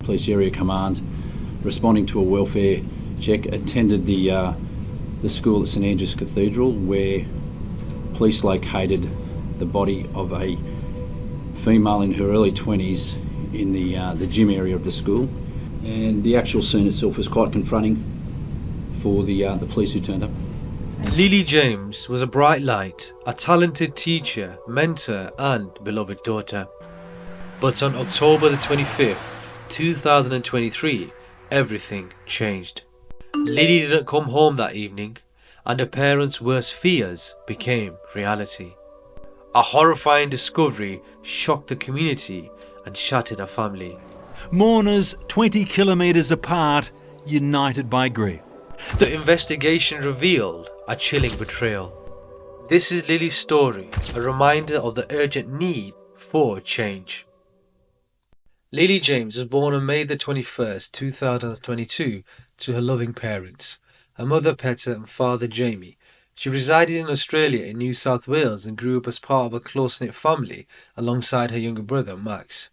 Police Area Command, responding to a welfare check, attended the school at St Andrew's Cathedral, where police located the body of a female in her early 20s in the gym area of the school. And the actual scene itself was quite confronting for the police who turned up. Lilie James was a bright light, a talented teacher, mentor and beloved daughter. But on October the 25th, 2023, everything changed. Lilie didn't come home that evening, and her parents' worst fears became reality. A horrifying discovery shocked the community and shattered her family. Mourners 20 kilometres apart, united by grief. The investigation revealed a chilling betrayal. This is Lilie's story, a reminder of the urgent need for change. Lilie James was born on May the 21st, 2022 to her loving parents, her mother Peta and father Jamie. She resided in Australia in New South Wales and grew up as part of a close-knit family alongside her younger brother Max.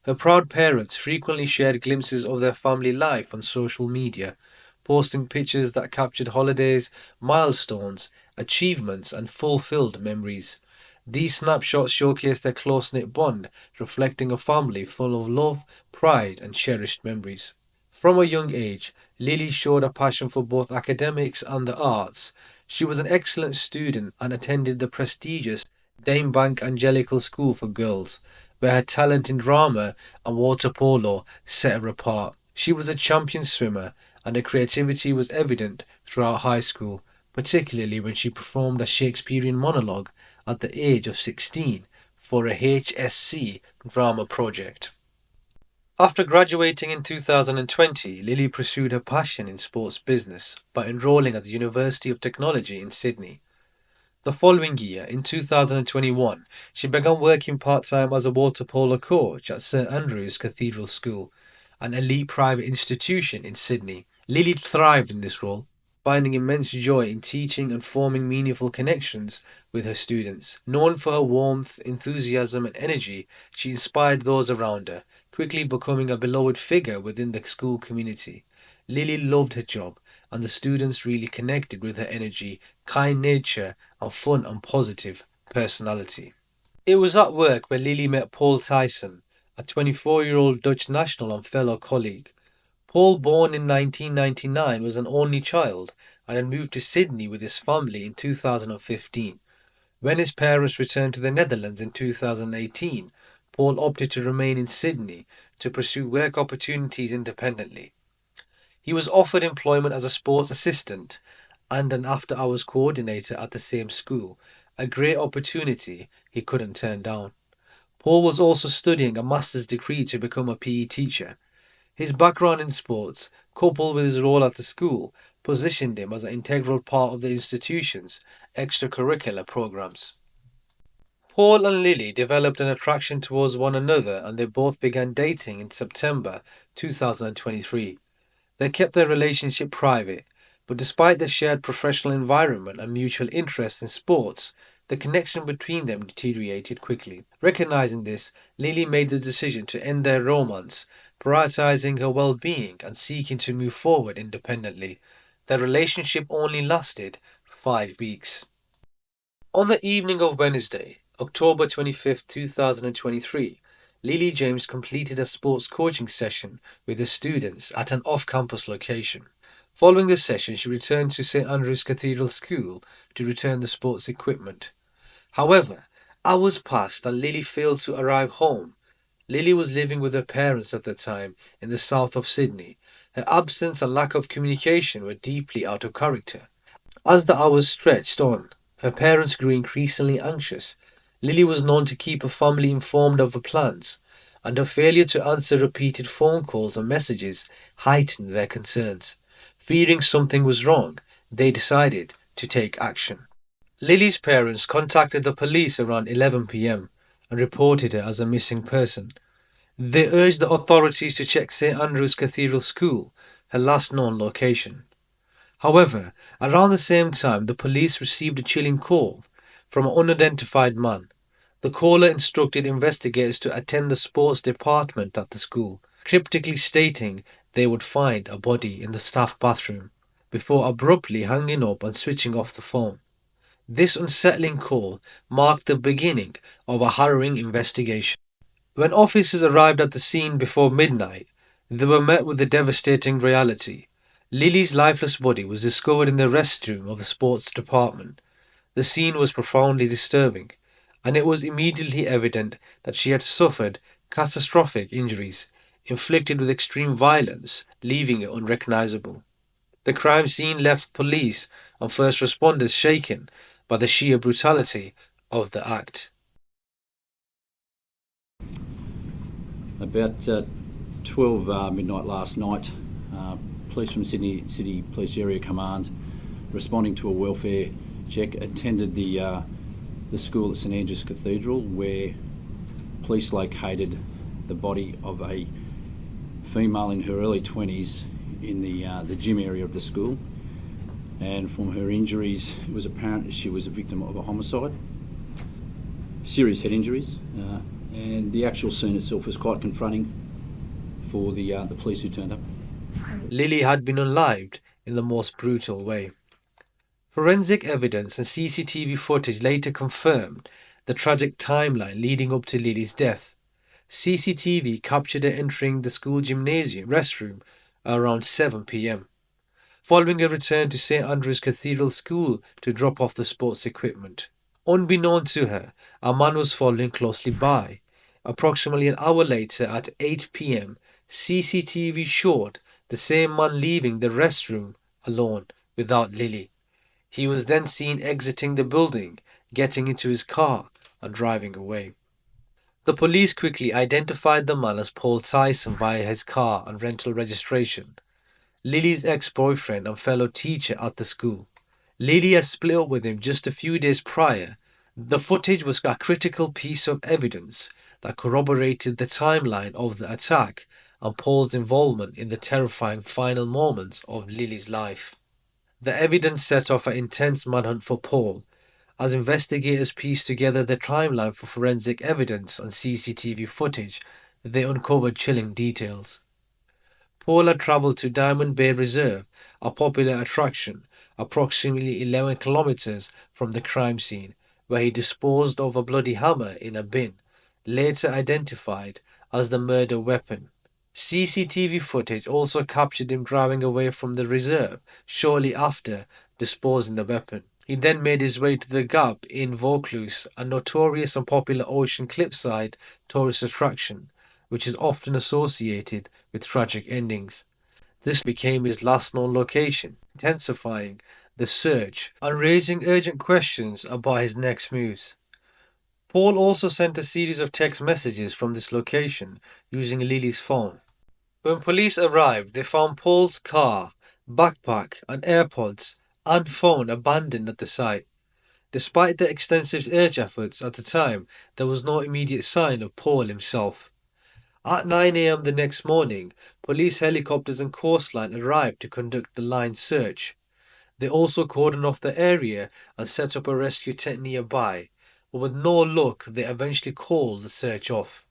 Her proud parents frequently shared glimpses of their family life on social media, posting pictures that captured holidays, milestones, achievements and fulfilled memories. These snapshots showcase their close-knit bond, reflecting a family full of love, pride and cherished memories. From a young age, Lilie showed a passion for both academics and the arts. She was an excellent student and attended the prestigious Damebank Angelical School for Girls, where her talent in drama and water polo set her apart. She was a champion swimmer, and her creativity was evident throughout high school, particularly when she performed a Shakespearean monologue at the age of 16 for a HSC drama project. After graduating in 2020, Lilie pursued her passion in sports business by enrolling at the University of Technology in Sydney. The following year, in 2021, she began working part-time as a water polo coach at St Andrew's Cathedral School, an elite private institution in Sydney. Lilie thrived in this role, finding immense joy in teaching and forming meaningful connections with her students. Known for her warmth, enthusiasm and energy, she inspired those around her, quickly becoming a beloved figure within the school community. Lilie loved her job, and the students really connected with her energy, kind nature and fun and positive personality. It was at work where Lilie met Paul Tyson, a 24-year-old Dutch national and fellow colleague. Paul, born in 1999, was an only child and had moved to Sydney with his family in 2015. When his parents returned to the Netherlands in 2018, Paul opted to remain in Sydney to pursue work opportunities independently. He was offered employment as a sports assistant and an after-hours coordinator at the same school, a great opportunity he couldn't turn down. Paul was also studying a master's degree to become a PE teacher. His background in sports, coupled with his role at the school, positioned him as an integral part of the institution's extracurricular programs. Paul and Lilie developed an attraction towards one another and they both began dating in September 2023. They kept their relationship private, but despite their shared professional environment and mutual interest in sports, the connection between them deteriorated quickly. Recognizing this, Lilie made the decision to end their romance, prioritizing her well-being and seeking to move forward independently. Their relationship only lasted 5 weeks. On the evening of Wednesday, October 25th, 2023, Lilie James completed a sports coaching session with her students at an off-campus location. Following the session, she returned to St Andrew's Cathedral School to return the sports equipment. However, hours passed and Lilie failed to arrive home. Lilie was living with her parents at the time in the south of Sydney. Her absence and lack of communication were deeply out of character. As the hours stretched on, her parents grew increasingly anxious. Lilie was known to keep her family informed of her plans, and her failure to answer repeated phone calls and messages heightened their concerns. Fearing something was wrong, they decided to take action. Lilie's parents contacted the police around 11 p.m. and reported her as a missing person. They urged the authorities to check St Andrew's Cathedral School, her last known location. However, around the same time, the police received a chilling call from an unidentified man. The caller instructed investigators to attend the sports department at the school. cryptically stating they would find a body in the staff bathroom before abruptly hanging up and switching off the phone. This unsettling call marked the beginning of a harrowing investigation. When officers arrived at the scene before midnight, they were met with the devastating reality. Lilie's lifeless body was discovered in the restroom of the sports department. The scene was profoundly disturbing, and it was immediately evident that she had suffered catastrophic injuries, inflicted with extreme violence, leaving it unrecognizable. The crime scene left police and first responders shaken by the sheer brutality of the act. About 12 midnight last night, police from Sydney City Police Area Command, responding to a welfare check, attended the school at St Andrew's Cathedral, where police located the body of a female in her early 20s in the gym area of the school. And from her injuries, it was apparent that she was a victim of a homicide, serious head injuries, and the actual scene itself was quite confronting for the police who turned up. Lilie had been unalived in the most brutal way. Forensic evidence and CCTV footage later confirmed the tragic timeline leading up to Lilie's death. CCTV captured her entering the school gymnasium restroom around 7 p.m. following a return to St Andrew's Cathedral School to drop off the sports equipment. Unbeknown to her, a man was following closely by. Approximately an hour later, at 8 p.m., CCTV showed the same man leaving the restroom alone without Lilie. He was then seen exiting the building, getting into his car, and driving away. The police quickly identified the man as Paul Tyson via his car and rental registration, Lilie's ex-boyfriend and fellow teacher at the school. Lilie had split up with him just a few days prior. The footage was a critical piece of evidence that corroborated the timeline of the attack and Paul's involvement in the terrifying final moments of Lilie's life. The evidence set off an intense manhunt for Paul. As investigators pieced together the timeline for forensic evidence and CCTV footage, they uncovered chilling details. Paul had travelled to Diamond Bay Reserve, a popular attraction, approximately 11 kilometres from the crime scene, where he disposed of a bloody hammer in a bin, later identified as the murder weapon. CCTV footage also captured him driving away from the reserve shortly after disposing the weapon. He then made his way to the Gap in Vaucluse, a notorious and popular ocean cliffside tourist attraction, which is often associated with tragic endings. This became his last known location, intensifying the search and raising urgent questions about his next moves. Paul also sent a series of text messages from this location using Lilie's phone. When police arrived, they found Paul's car, backpack, and AirPods and phone abandoned at the site. Despite their extensive search efforts at the time, there was no immediate sign of Paul himself. At 9 a.m. the next morning, police helicopters and coastline arrived to conduct the line search. They also cordoned off the area and set up a rescue tent nearby, but with no luck, they eventually called the search off.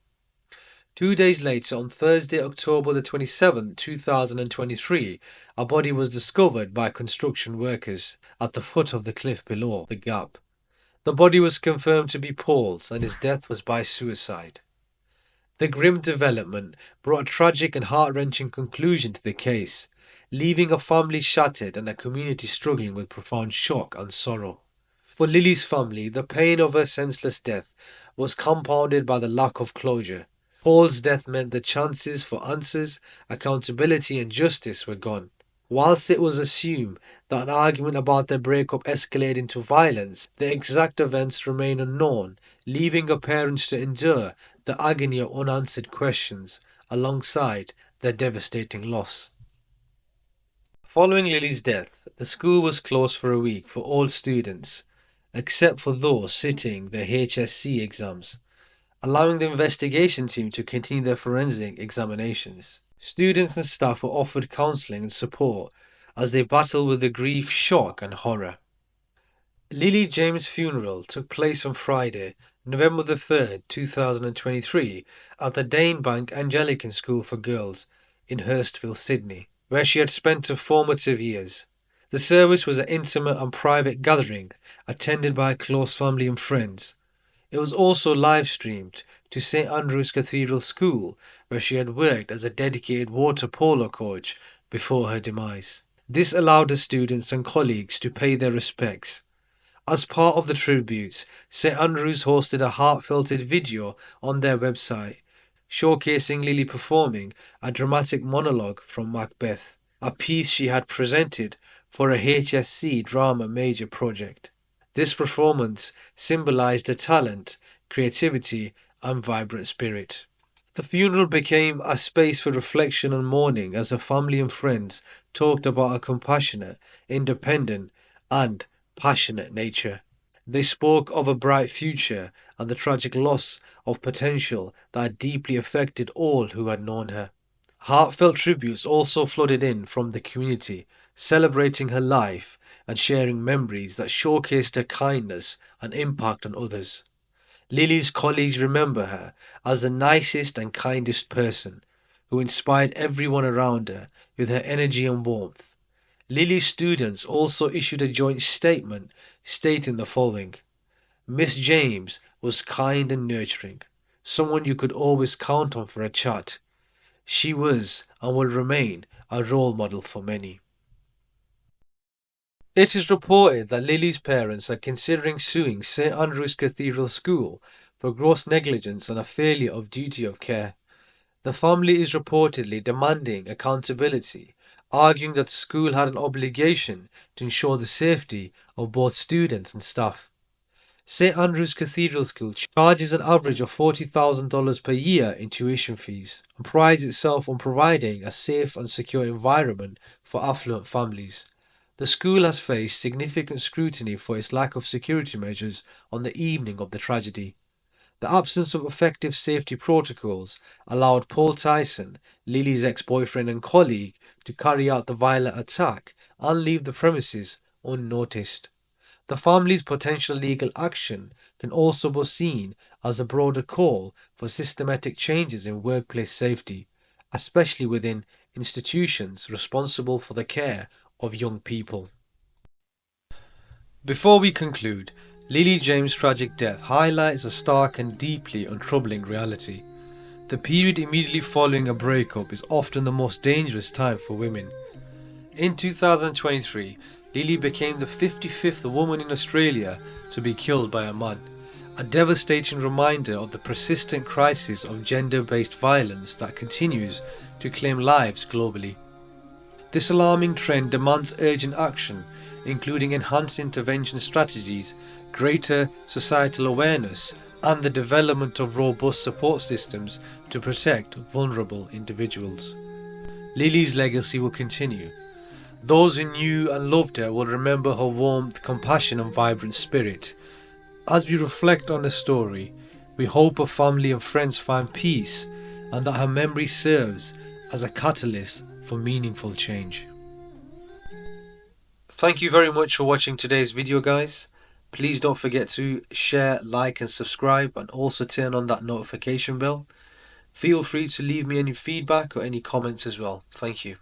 2 days later, on Thursday, October the 27th, 2023, a body was discovered by construction workers at the foot of the cliff below the gap. The body was confirmed to be Paul's, and his death was by suicide. The grim development brought a tragic and heart-wrenching conclusion to the case, leaving a family shattered and a community struggling with profound shock and sorrow. For Lilie's family, the pain of her senseless death was compounded by the lack of closure. Paul's death meant the chances for answers, accountability and justice were gone. Whilst it was assumed that an argument about their breakup escalated into violence, the exact events remain unknown, leaving her parents to endure the agony of unanswered questions alongside their devastating loss. Following Lilie's death, the school was closed for a week for all students, except for those sitting their HSC exams, allowing the investigation team to continue their forensic examinations. Students and staff were offered counselling and support as they battled with the grief, shock and horror. Lilie James' funeral took place on Friday, November the 3rd, 2023, at the Danebank Anglican School for Girls in Hurstville, Sydney, where she had spent her formative years. The service was an intimate and private gathering attended by close family and friends. It was also live streamed to St Andrew's Cathedral School, where she had worked as a dedicated water polo coach before her demise. This allowed her students and colleagues to pay their respects. As part of the tributes, St Andrews hosted a heartfelt video on their website, showcasing Lilie performing a dramatic monologue from Macbeth, a piece she had presented for a HSC drama major project. This performance symbolized her talent, creativity, and vibrant spirit. The funeral became a space for reflection and mourning as her family and friends talked about her compassionate, independent, and passionate nature. They spoke of a bright future and the tragic loss of potential that had deeply affected all who had known her. Heartfelt tributes also flooded in from the community, celebrating her life and sharing memories that showcased her kindness and impact on others. Lilie's colleagues remember her as the nicest and kindest person, who inspired everyone around her with her energy and warmth. Lilie's students also issued a joint statement stating the following: Miss James was kind and nurturing, someone you could always count on for a chat. She was and will remain a role model for many. It is reported that Lilie's parents are considering suing St Andrew's Cathedral School for gross negligence and a failure of duty of care. The family is reportedly demanding accountability, arguing that the school had an obligation to ensure the safety of both students and staff. St Andrew's Cathedral School charges an average of $40,000 per year in tuition fees and prides itself on providing a safe and secure environment for affluent families. The school has faced significant scrutiny for its lack of security measures on the evening of the tragedy. The absence of effective safety protocols allowed Paul Tyson, Lilie's ex-boyfriend and colleague, to carry out the violent attack and leave the premises unnoticed. The family's potential legal action can also be seen as a broader call for systematic changes in workplace safety, especially within institutions responsible for the care of young people. Before we conclude, Lilie James' tragic death highlights a stark and deeply untroubling reality. The period immediately following a breakup is often the most dangerous time for women. In 2023, Lilie became the 55th woman in Australia to be killed by a man, a devastating reminder of the persistent crisis of gender-based violence that continues to claim lives globally. This alarming trend demands urgent action, including enhanced intervention strategies, greater societal awareness, and the development of robust support systems to protect vulnerable individuals. Lilie's legacy will continue. Those who knew and loved her will remember her warmth, compassion, and vibrant spirit. As we reflect on the story, we hope her family and friends find peace and that her memory serves as a catalyst for meaningful change. Thank you very much for watching today's video, guys. Please don't forget to share, like and subscribe, and also turn on that notification bell. Feel free to leave me any feedback or any comments as well. Thank you.